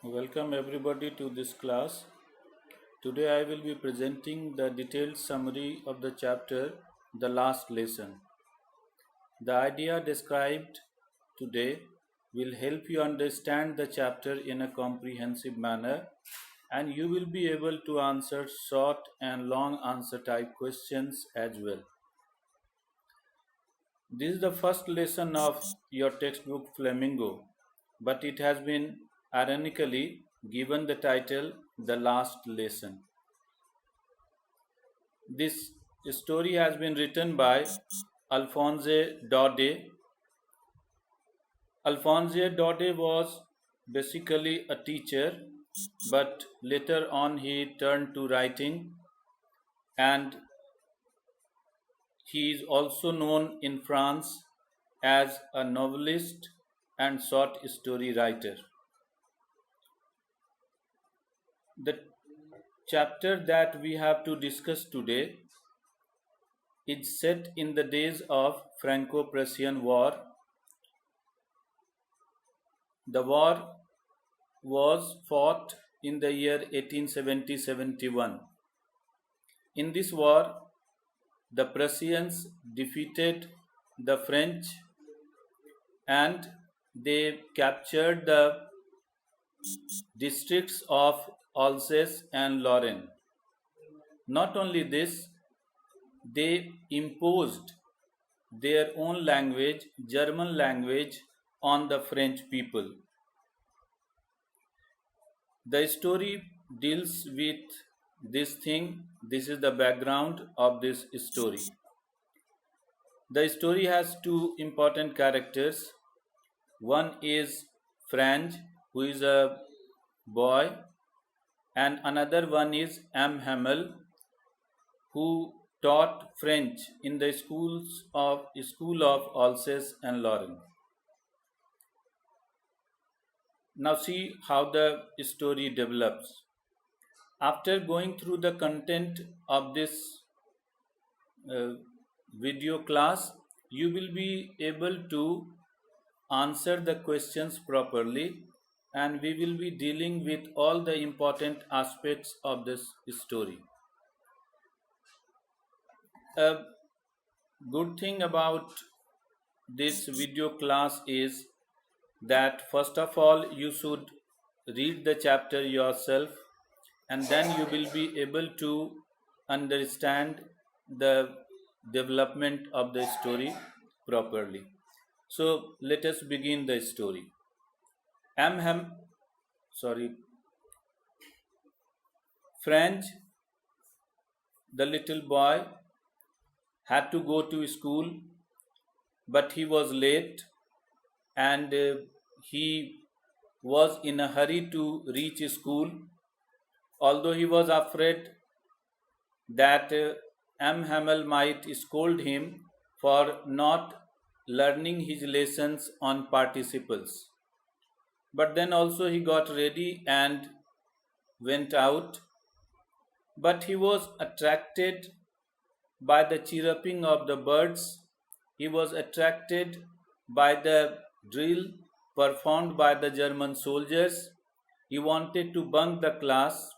Welcome everybody to this class. Today I will be presenting the detailed summary of the chapter The Last Lesson. The idea described today will help you understand the chapter in a comprehensive manner and you will be able to answer short and long answer type questions as well. This is the first lesson of your textbook Flamingo, but it has been ironically given the title The Last Lesson. This story has been written by Alphonse Daudet. Alphonse Daudet was basically a teacher, but later on he turned to writing and he is also known in France as a novelist and short story writer. The chapter that we have to discuss today is set in the days of Franco-Prussian War. The war was fought in the year 1870-71. In this war, the Prussians defeated the French and they captured the districts of Alsace and Lorraine. Not only this, they imposed their own language, German language, on the French people. The story deals with this thing. This is the background of this story. The story has two important characters. One is Franz, who is a boy, and another one is M. Hamel, who taught French in the school of Alsace and Lorraine. Now see how the story develops. After going through the content of this uh, video class, you will be able to answer the questions properly and we will be dealing with all the important aspects of this story. A good thing about this video class is that first of all you should read the chapter yourself and then you will be able to understand the development of the story properly. So let us begin the story. Amham, sorry, French, the little boy, had to go to school, but he was late and he was in a hurry to reach school, although he was afraid that M. Hamel might scold him for not learning his lessons on participles. But then also he got ready and went out, but he was attracted by the chirruping of the birds. He was attracted by the drill performed by the German soldiers. He wanted to bunk the class,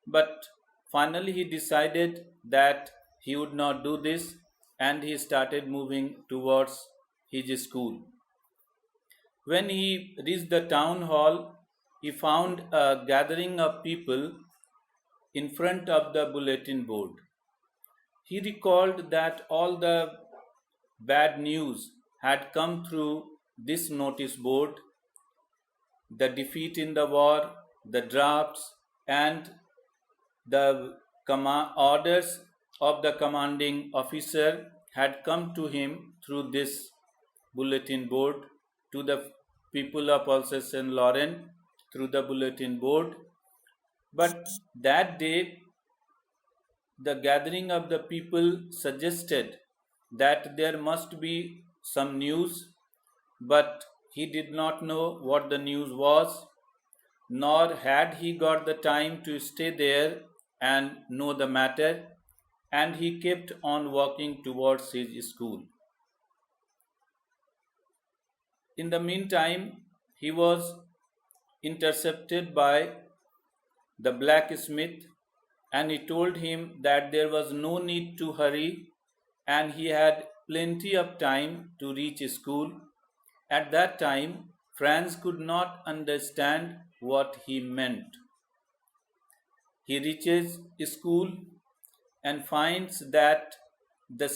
but finally he decided that he would not do this and he started moving towards his school. When he reached the town hall, he found a gathering of people in front of the bulletin board. He recalled that all the bad news had come through this notice board: the defeat in the war, the drafts, and the orders of the commanding officer had come to him through this bulletin board, to the people of Alsace and Lorraine through the bulletin board. But that day, the gathering of the people suggested that there must be some news, but he did not know what the news was, nor had he got the time to stay there and know the matter, and he kept on walking towards his school. In the meantime, he was intercepted by the blacksmith, and he told him that there was no need to hurry and he had plenty of time to reach school. At that time, Franz could not understand what he meant. He reaches school and finds that the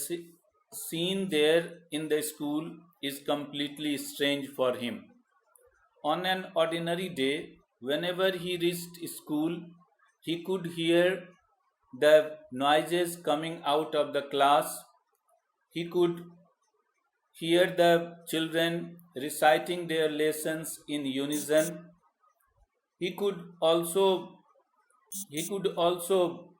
scene there in the school is completely strange for him. On an ordinary day, whenever he reached school, he could hear the noises coming out of the class. He could hear the children reciting their lessons in unison. He could also he could also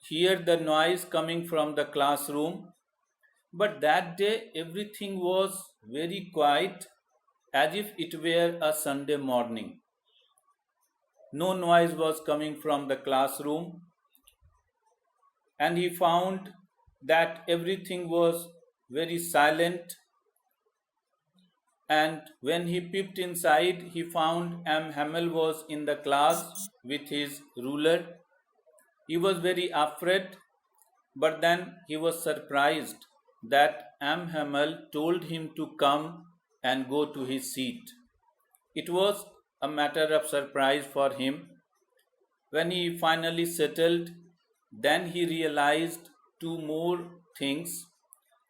hear the noise coming from the classroom. But that day everything was very quiet, as if it were a Sunday morning. No noise was coming from the classroom, and he found that everything was very silent. And when he peeped inside, he found M. Hamel was in the class with his ruler. He was very afraid, but then he was surprised that M. Hamel told him to come and go to his seat. It was a matter of surprise for him. When he finally settled, then he realized two more things.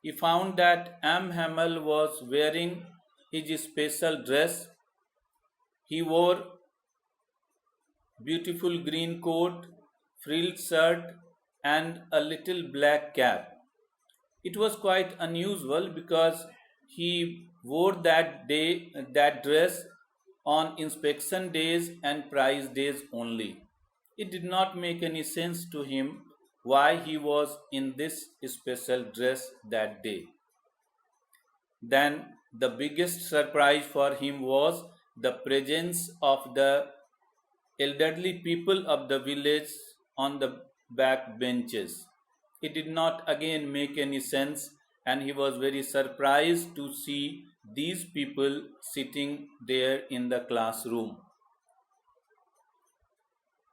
He found that M. Hamel was wearing his special dress. He wore beautiful green coat, frilled shirt, and a little black cap. It was quite unusual because he wore that dress on inspection days and prize days only. It did not make any sense to him why he was in this special dress that day. Then the biggest surprise for him was the presence of the elderly people of the village on the back benches. It did not again make any sense, and he was very surprised to see these people sitting there in the classroom.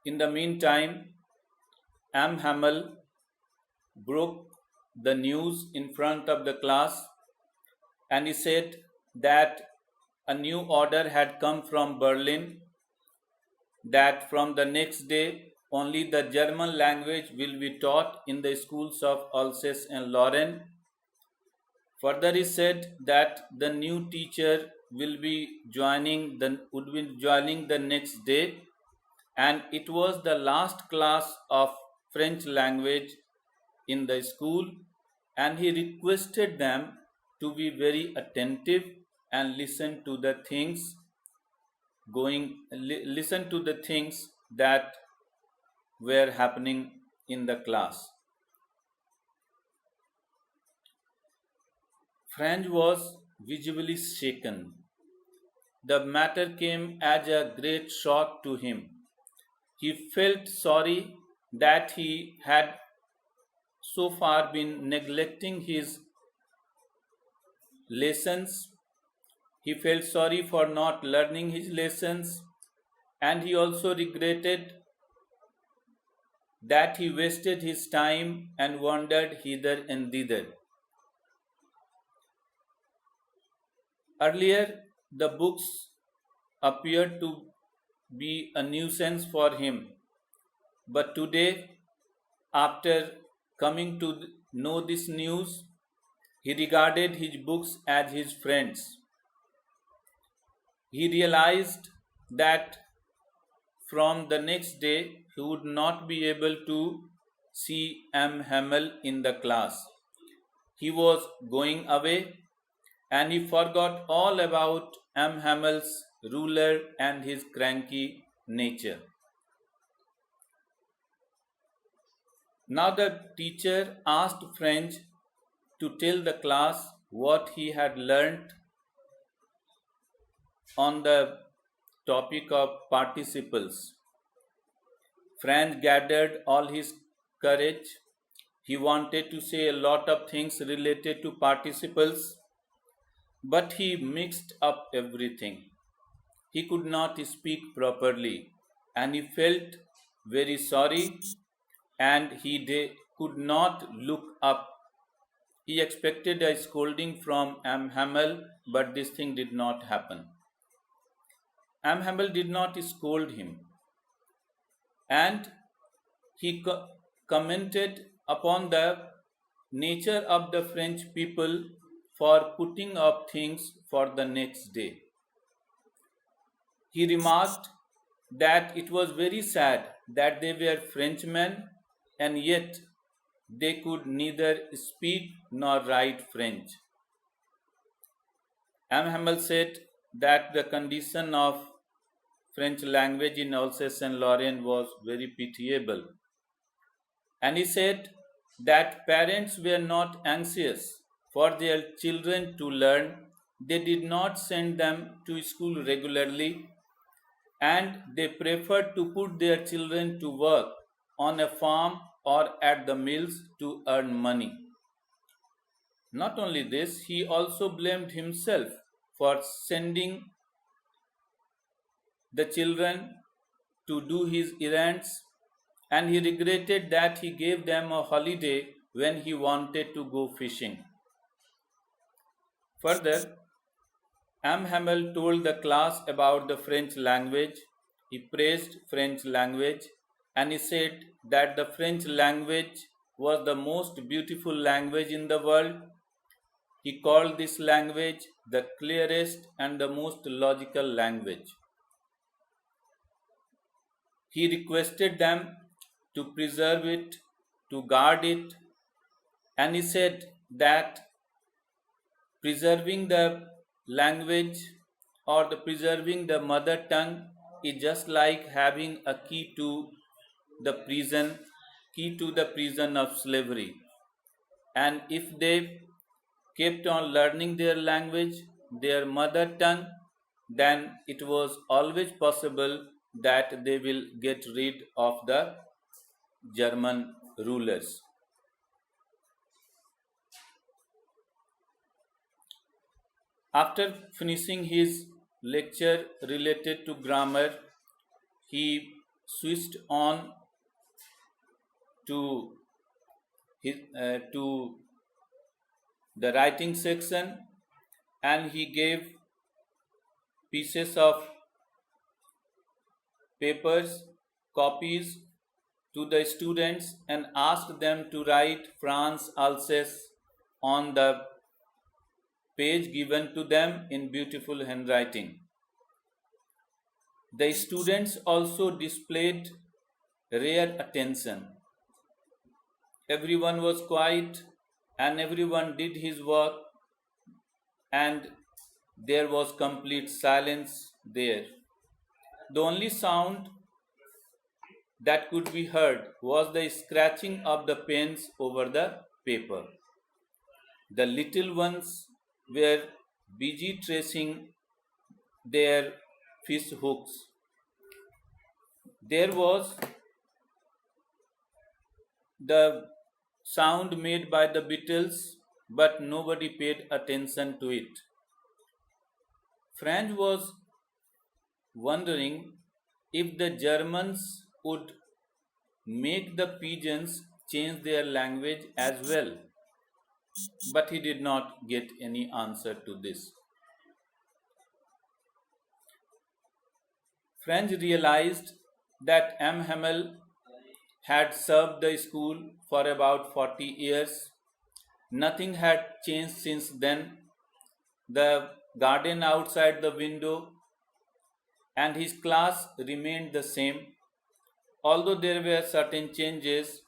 In the meantime, M. Hamel broke the news in front of the class, and he said that a new order had come from Berlin, that from the next day only the German language will be taught in the schools of Alsace and Lorraine. Further, he said that the new teacher would be joining the next day, and it was the last class of French language in the school, and he requested them to be very attentive and listen to the things that were happening in the class. Franz was visibly shaken. The matter came as a great shock to him. He felt sorry that he had so far been neglecting his lessons. He felt sorry for not learning his lessons, and he also regretted that he wasted his time and wandered hither and thither. Earlier, the books appeared to be a nuisance for him, but today, after coming to know this news, he regarded his books as his friends. He realized that from the next day he would not be able to see M. Hamel in the class. He was going away, and he forgot all about M. Hamel's ruler and his cranky nature. Now the teacher asked Franz to tell the class what he had learnt on the topic of participles. Franz gathered all his courage. He wanted to say a lot of things related to participles, but he mixed up everything. he could not speak properly, and he felt very sorry, and could not look up. He expected a scolding from Amhamel, but this thing did not happen. Amhamel did not scold him, and he commented upon the nature of the French people for putting up things for the next day. He remarked that it was very sad that they were Frenchmen and yet they could neither speak nor write French. M. Hamel said that the condition of French language in Alsace-Lorraine was very pitiable. And he said that parents were not anxious for their children to learn. They did not send them to school regularly, and they preferred to put their children to work on a farm or at the mills to earn money. Not only this, he also blamed himself for sending the children to do his errands, and he regretted that he gave them a holiday when he wanted to go fishing. Further, M. Hamel told the class about the French language. He praised French language, and he said that the French language was the most beautiful language in the world. He called this language the clearest and the most logical language. He requested them to preserve it, to guard it, and he said that preserving the language or preserving the mother tongue is just like having a key to the prison of slavery. And if they kept on learning their language, their mother tongue, then it was always possible that they will get rid of the German rulers. After finishing his lecture related to grammar, he switched on to to the writing section, and he gave pieces of papers, copies to the students and asked them to write France Alsace on the page given to them in beautiful handwriting. The students also displayed rare attention. Everyone was quiet and everyone did his work, and there was complete silence there. The only sound that could be heard was the scratching of the pens over the paper. The little ones were busy tracing their fish hooks. There was the sound made by the beetles, but nobody paid attention to it. Franz was wondering if the Germans would make the pigeons change their language as well, but he did not get any answer to this. Franz realized that M. Hamel had served the school for about 40 years. Nothing had changed since then. The garden outside the window and his class remained the same. Although there were certain changes,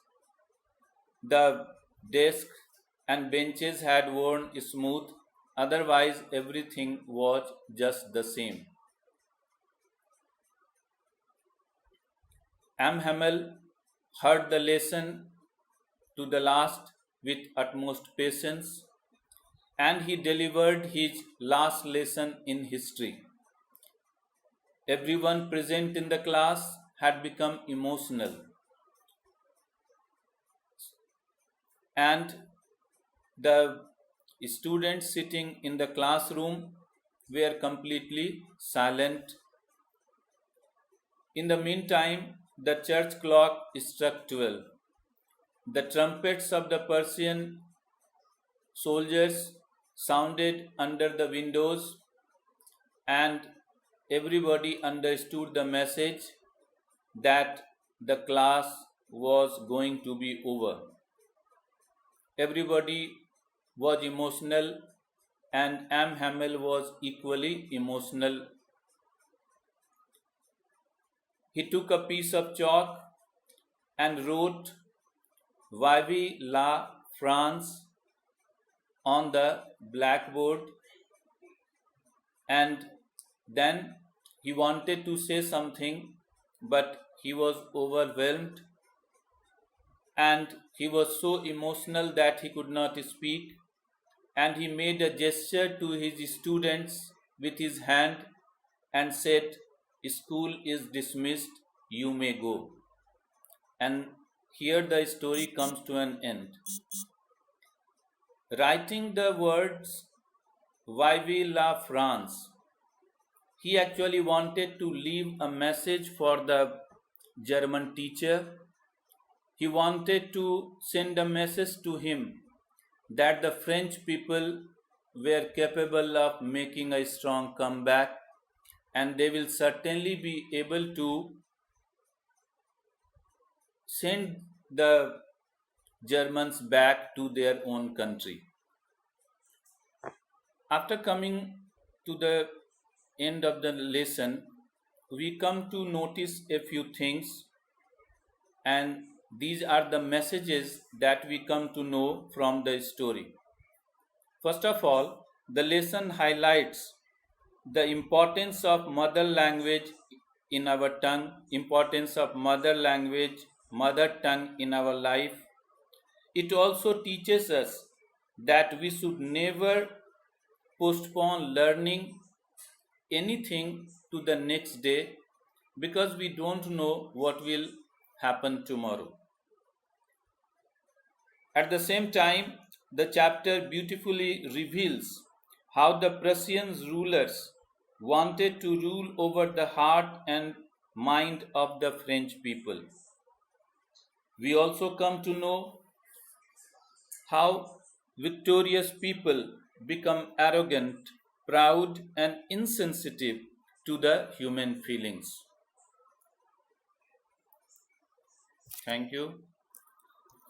the desk and benches had worn smooth, otherwise, everything was just the same. M. Hamel heard the lesson to the last with utmost patience, and he delivered his last lesson in history. Everyone present in the class had become emotional, and the students sitting in the classroom were completely silent In the meantime, the church clock struck 12. The trumpets of the Persian soldiers sounded under the windows, and everybody understood the message that the class was going to be over. Everybody was emotional, and M. Hamel was equally emotional. He took a piece of chalk and wrote Vive la France on the blackboard, and then he wanted to say something, but he was overwhelmed and he was so emotional that he could not speak, and he made a gesture to his students with his hand and said, "School is dismissed, you may go." And here the story comes to an end. Writing the words Vive la France, he actually wanted to leave a message for the German teacher. He wanted to send a message to him that the French people were capable of making a strong comeback, and they will certainly be able to send the Germans back to their own country. After coming to the end of the lesson, we come to notice a few things, and these are the messages that we come to know from the story. First of all, the lesson highlights the importance of mother language in our tongue, importance of mother language, mother tongue in our life. It also teaches us that we should never postpone learning anything to the next day, because we don't know what will happen tomorrow. At the same time, the chapter beautifully reveals how the Prussian rulers wanted to rule over the heart and mind of the French people. We also come to know how victorious people become arrogant, proud, and insensitive to the human feelings. Thank you.